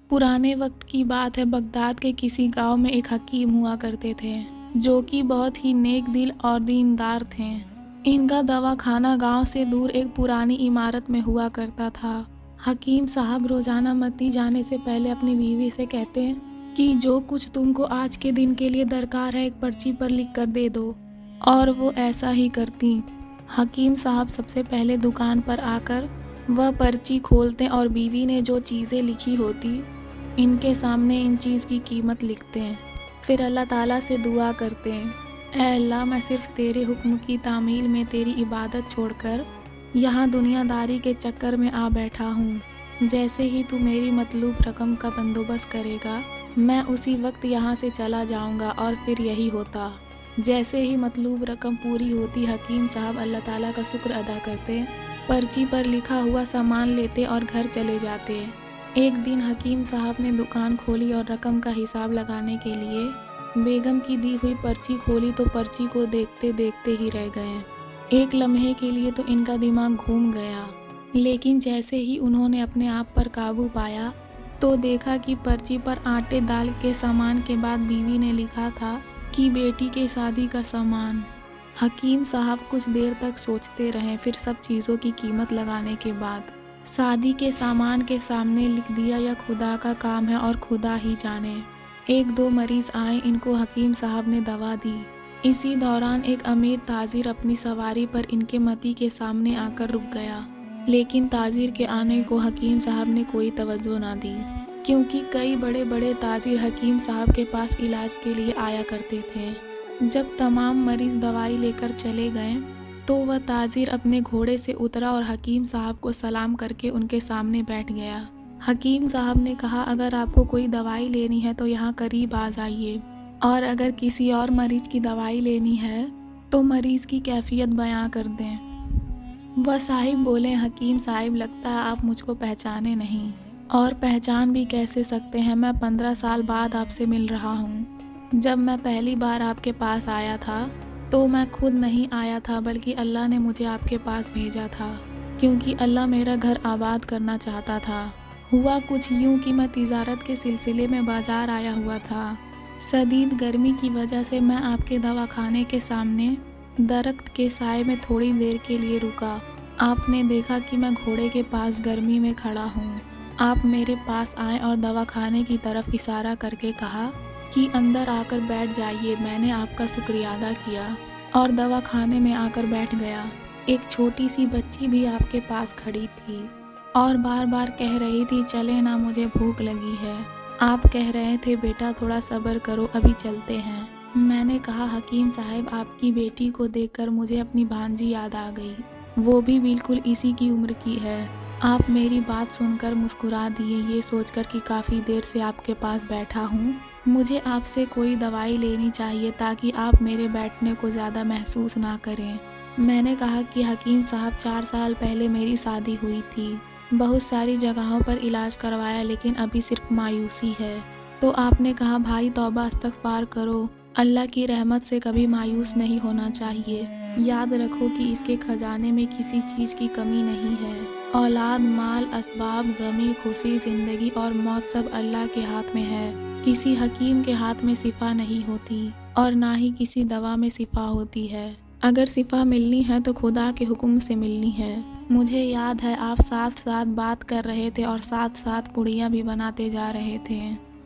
पुराने वक्त की बात है, बगदाद के किसी गांव में एक हकीम हुआ करते थे जो कि बहुत ही नेक दिल और दीनदार थे। इनका दवाखाना गांव से दूर एक पुरानी इमारत में हुआ करता था। हकीम साहब रोजाना मस्जिद जाने से पहले अपनी बीवी से कहते हैं कि जो कुछ तुमको आज के दिन के लिए दरकार है एक पर्ची पर लिख कर दे दो, और वो ऐसा ही करती। हकीम साहब सबसे पहले दुकान पर आकर वह पर्ची खोलते और बीवी ने जो चीज़ें लिखी होती इनके सामने इन चीज़ की कीमत लिखते हैं। फिर अल्लाह ताला से दुआ करते हैं, ऐ अल्लाह, मैं सिर्फ तेरे हुक्म की तामील में तेरी इबादत छोड़कर यहाँ दुनियादारी के चक्कर में आ बैठा हूँ। जैसे ही तू मेरी मतलूब रकम का बंदोबस्त करेगा मैं उसी वक्त यहाँ से चला जाऊँगा। और फिर यही होता। जैसे ही मतलूब रकम पूरी होती हकीम साहब अल्लाह ताला का शुक्र अदा करते, पर्ची पर लिखा हुआ सामान लेते और घर चले जाते। एक दिन हकीम साहब ने दुकान खोली और रकम का हिसाब लगाने के लिए बेगम की दी हुई पर्ची खोली तो पर्ची को देखते देखते ही रह गए। एक लम्हे के लिए तो इनका दिमाग घूम गया, लेकिन जैसे ही उन्होंने अपने आप पर काबू पाया तो देखा कि पर्ची पर आटे दाल के सामान के बाद बीवी ने लिखा था कि बेटी के शादी का सामान। हकीम साहब कुछ देर तक सोचते रहे, फिर सब चीज़ों की कीमत लगाने के बाद शादी के सामान के सामने लिख दिया, यह खुदा का काम है और खुदा ही जाने। एक दो मरीज आए, इनको हकीम साहब ने दवा दी। इसी दौरान एक अमीर ताजिर अपनी सवारी पर इनके मती के सामने आकर रुक गया, लेकिन ताजिर के आने को हकीम साहब ने कोई तवज्जो ना दी, क्योंकि कई बड़े बड़े ताजिर हकीम साहब के पास इलाज के लिए आया करते थे। जब तमाम मरीज दवाई लेकर चले गए तो वह ताजिर अपने घोड़े से उतरा और हकीम साहब को सलाम करके उनके सामने बैठ गया। हकीम साहब ने कहा, अगर आपको कोई दवाई लेनी है तो यहाँ करीब आ जाइए, और अगर किसी और मरीज की दवाई लेनी है तो मरीज की कैफियत बयां कर दें। वह साहिब बोले, हकीम साहिब, लगता है आप मुझको पहचाने नहीं। और पहचान भी कैसे सकते हैं, मैं 15 साल बाद आपसे मिल रहा हूँ। जब मैं पहली बार आपके पास आया था तो मैं खुद नहीं आया था, बल्कि अल्लाह ने मुझे आपके पास भेजा था, क्योंकि अल्लाह मेरा घर आबाद करना चाहता था। हुआ कुछ यूँ कि मैं तिजारत के सिलसिले में बाज़ार आया हुआ था। शदीद गर्मी की वजह से मैं आपके दवाखाने के सामने दरख्त के साए में थोड़ी देर के लिए रुका। आपने देखा कि मैं घोड़े के पास गर्मी में खड़ा हूँ। आप मेरे पास आए और दवाखाने की तरफ इशारा करके कहा कि अंदर आकर बैठ जाइए। मैंने आपका शुक्रिया अदा किया और दवाखाने में आकर बैठ गया। एक छोटी सी बच्ची भी आपके पास खड़ी थी और बार बार कह रही थी, चले ना, मुझे भूख लगी है। आप कह रहे थे, बेटा थोड़ा सब्र करो, अभी चलते हैं। मैंने कहा, हकीम साहब, आपकी बेटी को देखकर मुझे अपनी भांजी याद आ गई। वो भी बिल्कुल इसी की उम्र की है। आप मेरी बात सुनकर मुस्कुरा दिए, ये सोचकर कि काफ़ी देर से आपके पास बैठा हूँ, मुझे आपसे कोई दवाई लेनी चाहिए ताकि आप मेरे बैठने को ज़्यादा महसूस ना करें। मैंने कहा कि हकीम साहब, 4 साल पहले मेरी शादी हुई थी। बहुत सारी जगहों पर इलाज करवाया, लेकिन अभी सिर्फ मायूसी है। तो आपने कहा, भाई तौबा इस्तगफार करो, अल्लाह की रहमत से कभी मायूस नहीं होना चाहिए। याद रखो कि इसके खजाने में किसी चीज़ की कमी नहीं है। औलाद, माल, असबाब, गमी, खुशी, ज़िंदगी और मौत सब अल्लाह के हाथ में है। किसी हकीम के हाथ में शिफा नहीं होती और ना ही किसी दवा में शिफा होती है। अगर शिफा मिलनी है तो खुदा के हुक्म से मिलनी है। मुझे याद है आप साथ साथ बात कर रहे थे और साथ साथ पुड़ियाँ भी बनाते जा रहे थे।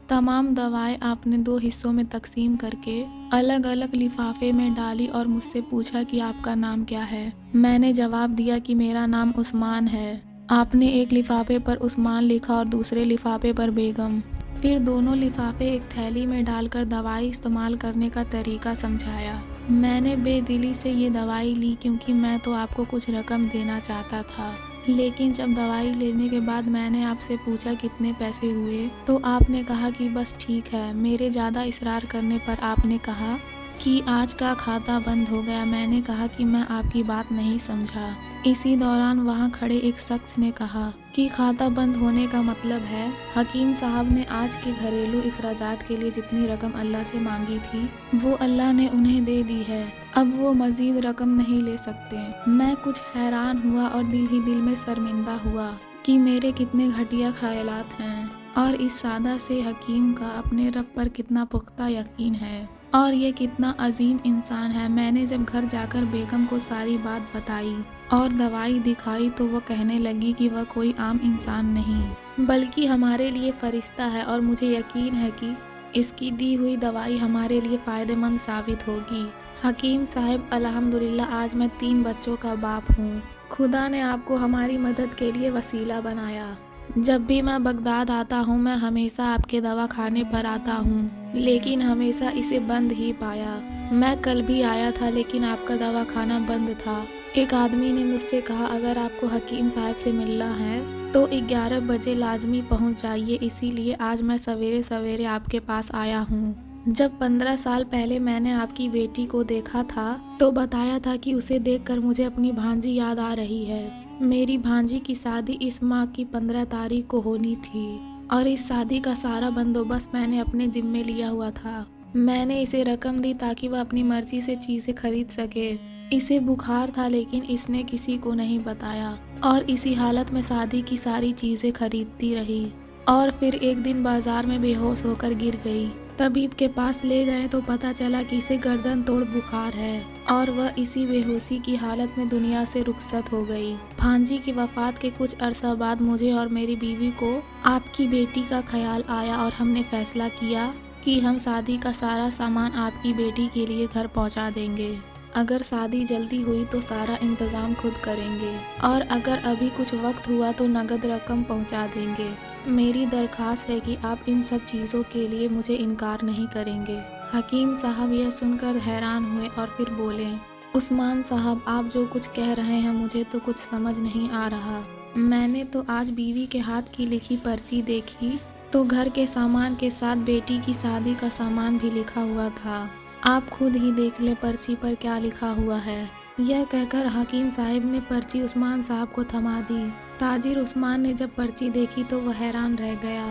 तमाम दवाएं आपने 2 हिस्सों में तकसीम करके अलग अलग लिफाफे में डाली और मुझसे पूछा कि आपका नाम क्या है। मैंने जवाब दिया कि मेरा नाम उस्मान है। आपने एक लिफाफे पर उस्मान लिखा और दूसरे लिफाफे पर बेगम। फिर दोनों लिफाफे एक थैली में डालकर दवाई इस्तेमाल करने का तरीका समझाया। मैंने बेदिली से ये दवाई ली क्योंकि मैं तो आपको कुछ रकम देना चाहता था, लेकिन जब दवाई लेने के बाद मैंने आपसे पूछा कितने पैसे हुए तो आपने कहा कि बस ठीक है। मेरे ज़्यादा इसरार करने पर आपने कहा कि आज का खाता बंद हो गया। मैंने कहा कि मैं आपकी बात नहीं समझा। इसी दौरान वहाँ खड़े एक शख्स ने कहा कि खाता बंद होने का मतलब है हकीम साहब ने आज के घरेलू इखराजात के लिए जितनी रकम अल्लाह से मांगी थी वो अल्लाह ने उन्हें दे दी है। अब वो मजीद रकम नहीं ले सकते। मैं कुछ हैरान हुआ और दिल ही दिल में शर्मिंदा हुआ कि मेरे कितने घटिया ख्यालात हैं। اور اس سادہ سے حکیم کا اپنے رب پر کتنا پختہ یقین ہے اور یہ کتنا عظیم انسان ہے۔ میں نے جب گھر جا کر بیگم کو ساری بات بتائی اور دوائی دکھائی تو وہ کہنے لگی کہ وہ کوئی عام انسان نہیں بلکہ ہمارے لیے فرشتہ ہے، اور مجھے یقین ہے کہ اس کی دی ہوئی دوائی ہمارے لیے فائدہ مند ثابت ہوگی۔ حکیم صاحب، الحمدللہ آج میں 3 بچوں کا باپ ہوں۔ خدا نے آپ کو ہماری مدد کے لیے وسیلہ بنایا۔ جب بھی میں بغداد آتا ہوں میں ہمیشہ آپ کے دوا خانے پر آتا ہوں، لیکن ہمیشہ اسے بند ہی پایا۔ میں کل بھی آیا تھا لیکن آپ کا دوا خانہ بند تھا۔ ایک آدمی نے مجھ سے کہا اگر آپ کو حکیم صاحب سے ملنا ہے تو 11 بجے لازمی پہنچ جائیے، اسی لیے آج میں سویرے سویرے آپ کے پاس آیا ہوں۔ جب 15 سال پہلے میں نے آپ کی بیٹی کو دیکھا تھا تو بتایا تھا کہ اسے دیکھ کر مجھے اپنی بھانجی یاد آ رہی ہے۔ میری بھانجی کی شادی اس ماہ کی 15 تاریخ کو ہونی تھی اور اس شادی کا سارا بندوبست میں نے اپنے ذمے لیا ہوا تھا۔ میں نے اسے رقم دی تاکہ وہ اپنی مرضی سے چیزیں خرید سکے۔ اسے بخار تھا لیکن اس نے کسی کو نہیں بتایا اور اسی حالت میں شادی کی ساری چیزیں خریدتی رہی اور پھر ایک دن بازار میں بے ہوش ہو کر گر گئی۔ طبیب کے پاس لے گئے تو پتہ چلا کہ اسے گردن توڑ بخار ہے اور وہ اسی بے ہوشی کی حالت میں دنیا سے رخصت ہو گئی۔ بھانجی کی وفات کے کچھ عرصہ بعد مجھے اور میری بیوی کو آپ کی بیٹی کا خیال آیا اور ہم نے فیصلہ کیا کہ ہم شادی کا سارا سامان آپ کی بیٹی کے لیے گھر پہنچا دیں گے۔ اگر شادی جلدی ہوئی تو سارا انتظام خود کریں گے اور اگر ابھی کچھ وقت ہوا تو نقد رقم پہنچا دیں گے۔ میری درخواست ہے کہ آپ ان سب چیزوں کے لیے مجھے انکار نہیں کریں گے۔ حکیم صاحب یہ سن کر حیران ہوئے اور پھر بولے، عثمان صاحب آپ جو کچھ کہہ رہے ہیں مجھے تو کچھ سمجھ نہیں آ رہا۔ میں نے تو آج بیوی کے ہاتھ کی لکھی پرچی دیکھی تو گھر کے سامان کے ساتھ بیٹی کی شادی کا سامان بھی لکھا ہوا تھا۔ آپ خود ہی دیکھ لیں پرچی پر کیا لکھا ہوا ہے۔ یہ کہہ کر حکیم صاحب نے پرچی عثمان صاحب کو تھما دی۔ تاجر عثمان نے جب پرچی دیکھی تو وہ حیران رہ گیا۔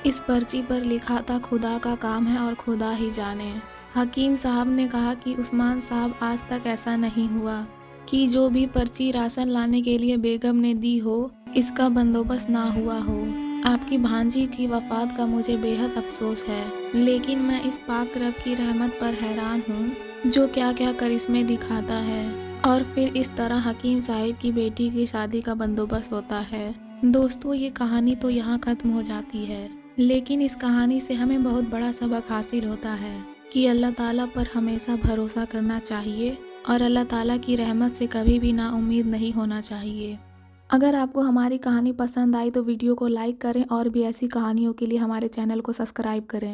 اس پرچی پر لکھا تھا خدا کا کام ہے اور خدا ہی جانے۔ حکیم صاحب نے کہا کہ عثمان صاحب آج تک ایسا نہیں ہوا کہ جو بھی پرچی راشن لانے کے لیے بیگم نے دی ہو اس کا بندوبست نہ ہوا ہو۔ آپ کی بھانجی کی وفات کا مجھے بے حد افسوس ہے، لیکن میں اس پاک رب کی رحمت پر حیران ہوں جو کیا کیا کرشمے دکھاتا ہے اور پھر اس طرح حکیم صاحب کی بیٹی کی شادی کا بندوبست ہوتا ہے۔ دوستو یہ کہانی تو یہاں ختم ہو جاتی ہے، لیکن اس کہانی سے ہمیں بہت بڑا سبق حاصل ہوتا ہے کہ اللہ تعالیٰ پر ہمیشہ بھروسہ کرنا چاہیے اور اللہ تعالیٰ کی رحمت سے کبھی بھی نا امید نہیں ہونا چاہیے۔ اگر آپ کو ہماری کہانی پسند آئی تو ویڈیو کو لائک کریں اور بھی ایسی کہانیوں کے لیے ہمارے چینل کو سبسکرائب کریں۔